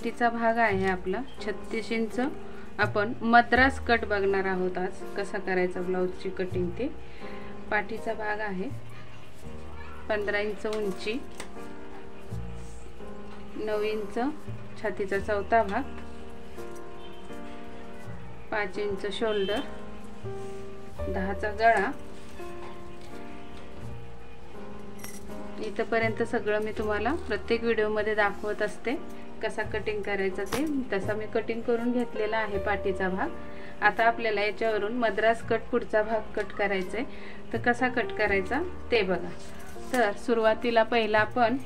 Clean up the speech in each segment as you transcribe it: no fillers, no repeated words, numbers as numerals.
पाठीचा भाग आहे आपला 36 इंच। आपण मद्रास कट बघणार आहोत आज, कसा करायचा ब्लाउजची कटिंग ते। पाठीचा भाग आहे 15 इंच उंची, 9 इंच छातीचा चौथा भाग, 5 इंच शोल्डर, 10चा गळा। इथपर्यंत सगळं मी तुम्हाला प्रत्येक व्हिडिओमध्ये दाखवत असते कसा कटिंग करायचा ते। तसा मी कटिंग करून घेतलेला आहे पाठीचा भाग। आता आपल्याला याच्यावरून मद्रास कट पुढचा भाग कट करायचा आहे, तर कसा कट करायचा ते बघा। तर सुरुवातीला पहिला आपण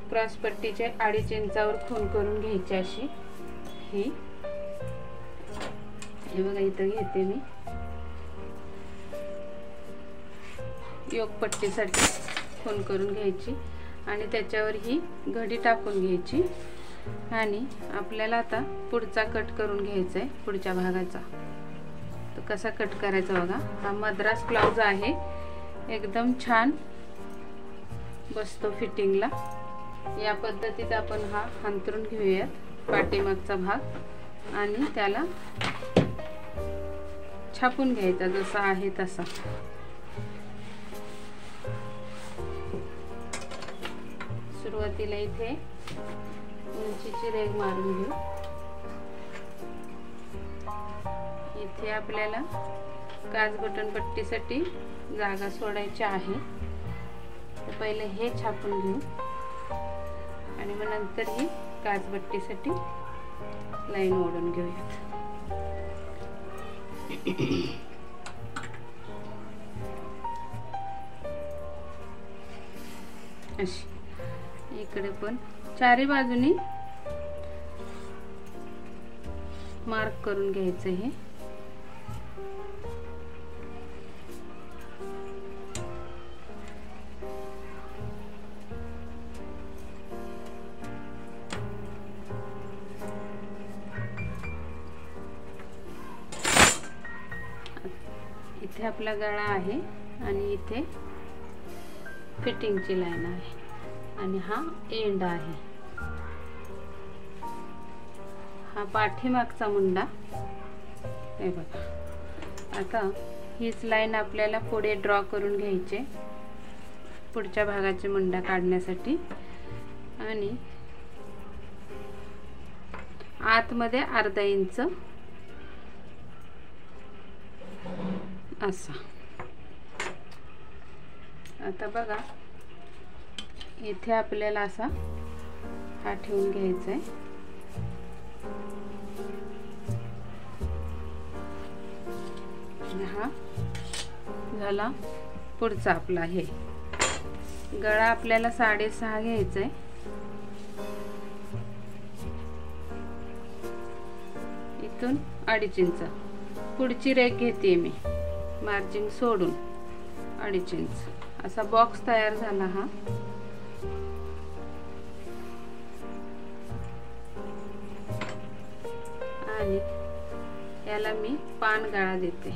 क्रॉस पट्टीचे 2.5 इंचावर खूण करून घ्यायची अशी। हे बघा इथं घेते मी योग पट्टीसाठी खूण करून घ्यायची आणि त्याच्यावर ही घडी टाकून घ्यायची आणि आपल्याला आता पुढचा कट करून घ्यायचा आहे पुढच्या भागाचा। तर कसा कट करायचा बघा। हा मद्रास ब्लाउज आहे, एकदम छान बसतो फिटिंगला। या पद्धतीत आपण हा अंतरून घेऊयात पाठीमागचा भाग आणि त्याला छापून घ्यायचा जसा आहे तसा। सुरुवातीला इथे उंचीची रेघ मारून घेऊ। इथे आपल्याला काज बटन पट्टीसाठी जागा सोडायची आहे, तर पहिले हे छापून घेऊ आणि मग नंतर ही काज पट्टीसाठी लाईन ओढून घेऊयात। अशी इकडे पण चारी बाजूनी मार्क करून घ्यायचं हे। इथे आपला गळा आहे आणि इथे फिटिंगची लाईन आहे आणि हा एंड आहे। हा पाठीमागचा मुंडा हे बघा। आता हीच लाईन आपल्याला पुढे ड्रॉ करून घ्यायची पुढच्या भागाचे मुंडा काढण्यासाठी आणि आतमध्ये अर्धा इंच असा। आता बघा इथे आपल्याला असा हा ठेवून घ्यायचा आहे। हा झाला पुढचा आपला। हे गळा आपल्याला 6.5 घ्यायचा आहे। इथून 2.5 इंच पुढची रेघ घेते मी, मार्जिन सोडून 2.5 इंच असा बॉक्स तयार झाला हा। आणि याला मी पानगळा देते,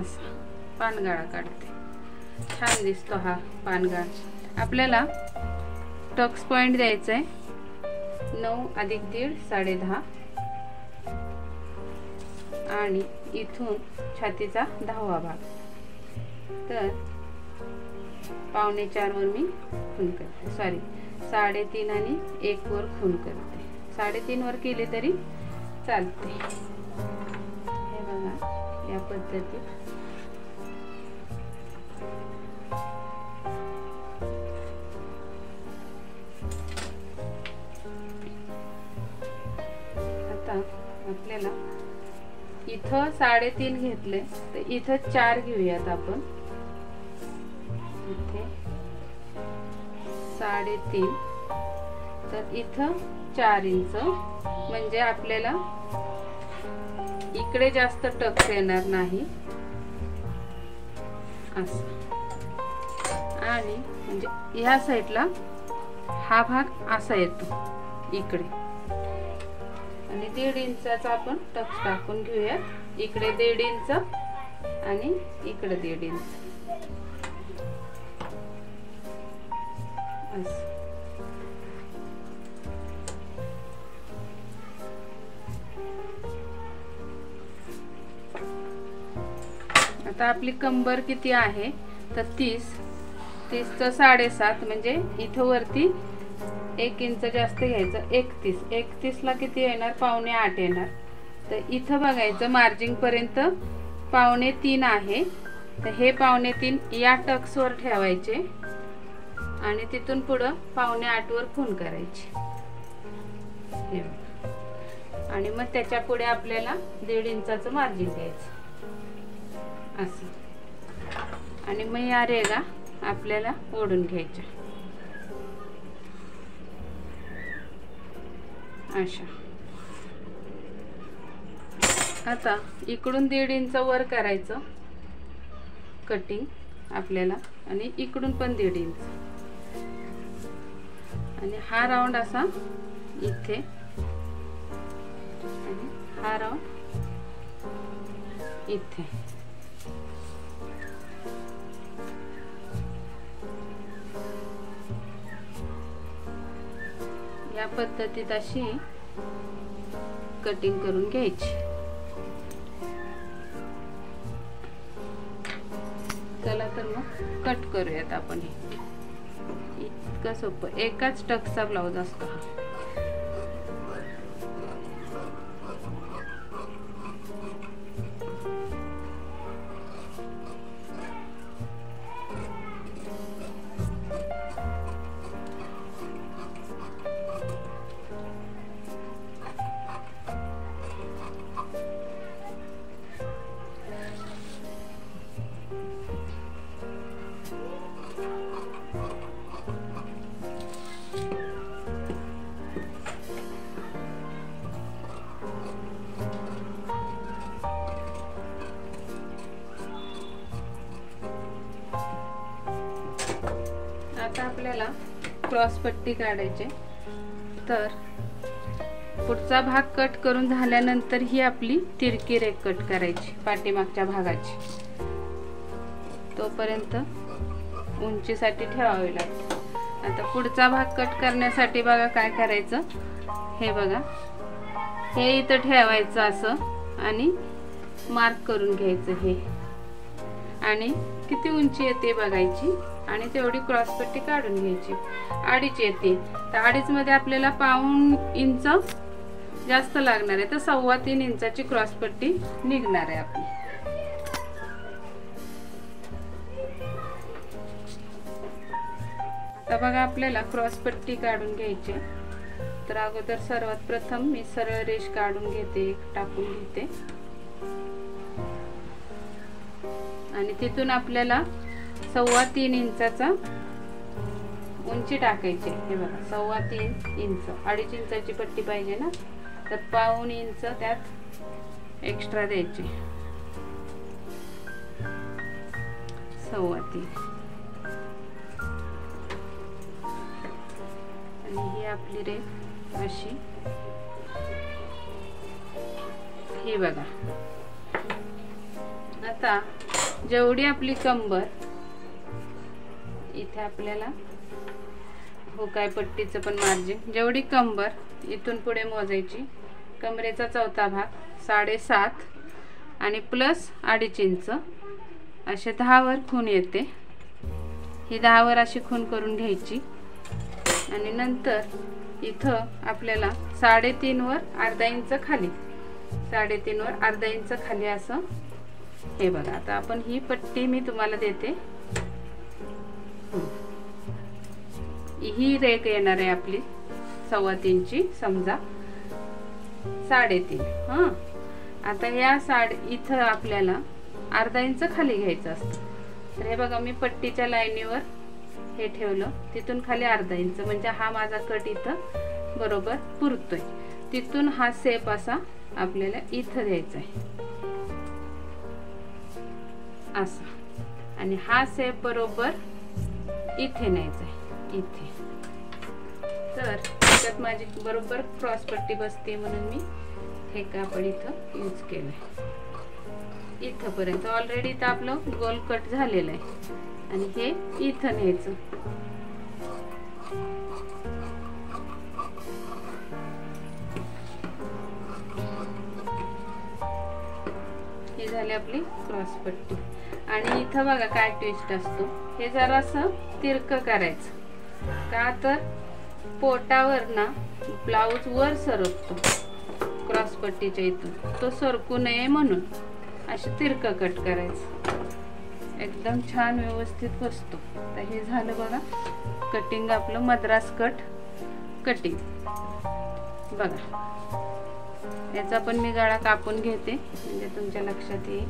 असा पानगळा काढते। छान दिसतो हा पानगळा। आपल्याला टक्स पॉइंट द्यायचा आहे 9 + 1.5 10.5 आणि इथून छातीचा 10वा भाग। तर 3.25 वर मी खूण करते, सॉरी 3.5 आणि 1 वर खूण करते। 3.5 वर केले तरी चालते। हे बघा या पद्धतीत आता आपल्याला इथं 3.5 घेतले तर इथं 4 घेऊयात आपण। इथे 3.5 तर इथं 4 इंच, म्हणजे आपल्याला इकडे जास्त टक्स येणार नाही असं। आणि म्हणजे ह्या साईडला हा भाग असा येतो इकडे आणि 1.5 इंचाचा आपण टक्स टाकून घेऊया। इकडे 1.5 इंच आणि इकडे 1.5 इंच असं। आता आपली कंबर किती आहे तर 30 चं 7.5 म्हणजे इथं वरती 1 इंच जास्त घ्यायचं. 31 ला किती येणार? 7.25 येणार. तर इथं बघायचं मार्जिन पर्यंत 2.25 आहे. तर हे 2.25 या टक्सवर ठेवायचे आणि तिथून पुढं 7.25 वर खूण करायची. हे आणि मग त्याच्या पुढे आपल्याला 1.5 इंचाचं मार्जिन द्यायचं असं. आणि मग या रेगा आपल्याला ओढून घ्यायच्या अशा. आता इकडून 1.5 इंच वर करायचं कटिंग आपल्याला आणि इकडून पण 1.5 इंच आणि हा राऊंड असा इथे आणि हा राऊंड इथे. या पद्धतीत अशी कटिंग करून घ्यायची. चला तर मग कट करूयात आपण. हे इतकं सोपं, एकाच टक्सचा ब्लाउज असतो हा. आता आपल्याला क्रॉस पट्टी काढायची. तर पुढचा भाग कट करून झाल्यानंतर ही आपली तिरकी रेघ कट करायची पाठीमागच्या भागाची. तोपर्यंत उंचीसाठी ठेवावी लागते. आता पुढचा भाग कट करण्यासाठी बघा काय करायचं. हे बघा, हे इथं ठेवायचं असं आणि मार्क करून घ्यायचं हे आणि किती उंची येते बघायची आणि तेवढी क्रॉस पट्टी काढून घ्यायची. 2.5 येते तर 2.5 मध्ये आपल्याला 1.25 इंच जास्त लागणार आहे. तर 3.25 इंचाची क्रॉस पट्टी निघणार आहे आपली. आता बघा आपल्याला क्रॉस पट्टी काढून घ्यायची. तर अगोदर सर्वात प्रथम मी सरळ रेष काढून घेते, टाकून घेते आणि तिथून आपल्याला 3.25 इंचाचा उंची टाकायची. हे बघा 3.25 इंच, 2.5 इंचाची पट्टी पाहिजे ना, तर 1.25 इंच त्यात एक्स्ट्रा द्यायचे. 3.25 आणि ही आपली रेघ अशी. हे बघा आता जेवढी आपली कंबर इथे आपल्याला हो काय पट्टीचं पण मार्जिन, जेवढी कंबर इथून पुढे मोजायची. कमरेचा चौथा भाग 7.5 आणि प्लस 2.5 इंच असे 10 वर खूण येते. ही 10 वर अशी खूण करून घ्यायची आणि नंतर इथं आपल्याला 3.5 वर अर्धा इंच खाली, 3.5 वर अर्धा इंच खाली असं. हे बघा आता आपण ही पट्टी मी तुम्हाला देते. ही रेघ येणार आहे आपली 3.25 ची, समजा 3.5. हां, आता या इथं आपल्याला अर्धा इंच खाली घ्यायचं असतं. तर हे बघा मी पट्टीच्या लाईनीवर हे ठेवलं, तिथून खाली अर्धा इंच म्हणजे हा माझा कट इथं बरोबर पुरतोय. तिथून हा शेप असा आपल्याला इथं द्यायचा आहे असा आणि हा शेप बरोबर इथे न्यायचा आहे इथे. तर त्याच्यात माझी बरोबर क्रॉस पट्टी बसते म्हणून मी हे कापड इथं यूज केलंय इथपर्यंत. ऑलरेडी तर आपलं गोल कट झालेलं आहे आणि हे इथं न्यायचं. ही झाली आपली क्रॉस पट्टी. आणि इथं बघा काय ट्विस्ट असतो, हे जरासं तिरकं करायचं का तर पोटावर ना ब्लाऊज वर सरकतो क्रॉस पट्टीच्या इथून, तो सरकू नये म्हणून असे तिरकं कट करायचं, एकदम छान व्यवस्थित बसतो. तर हे झालं बघा कटिंग आपलं मद्रास कट कटिंग. बघा याचा पण मी गळा कापून घेते म्हणजे तुमच्या लक्षात येईल.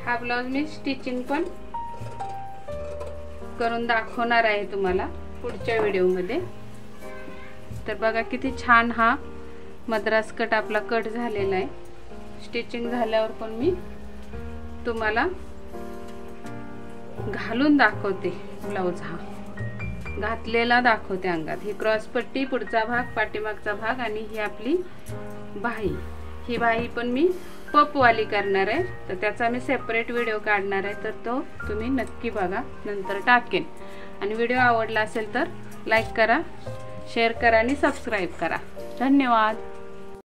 हा ब्लाउज मी स्टिचिंग पण करून दाखवणार आहे तुम्हाला पुढच्या व्हिडिओमध्ये. तर बघा किती छान हा मद्रास कट आपला कट झालेला आहे. स्टिचिंग झाल्यावर पण मी तुम्हाला घालून दाखवते, ब्लाउज हा घातलेला दाखवते अंगात. ही क्रॉस पट्टी, पुढचा भाग, पाठीमागचा भाग आणि ही आपली बाही. ही बाही पण मी पपवाली करणार आहे, तर त्याचा मी सेपरेट व्हिडिओ काढणार आहे, तर तो तुम्ही नक्की बघा, नंतर टाकेन. आणि व्हिडिओ आवडला असेल तर लाईक करा, शेअर करा आणि सबस्क्राईब करा. धन्यवाद.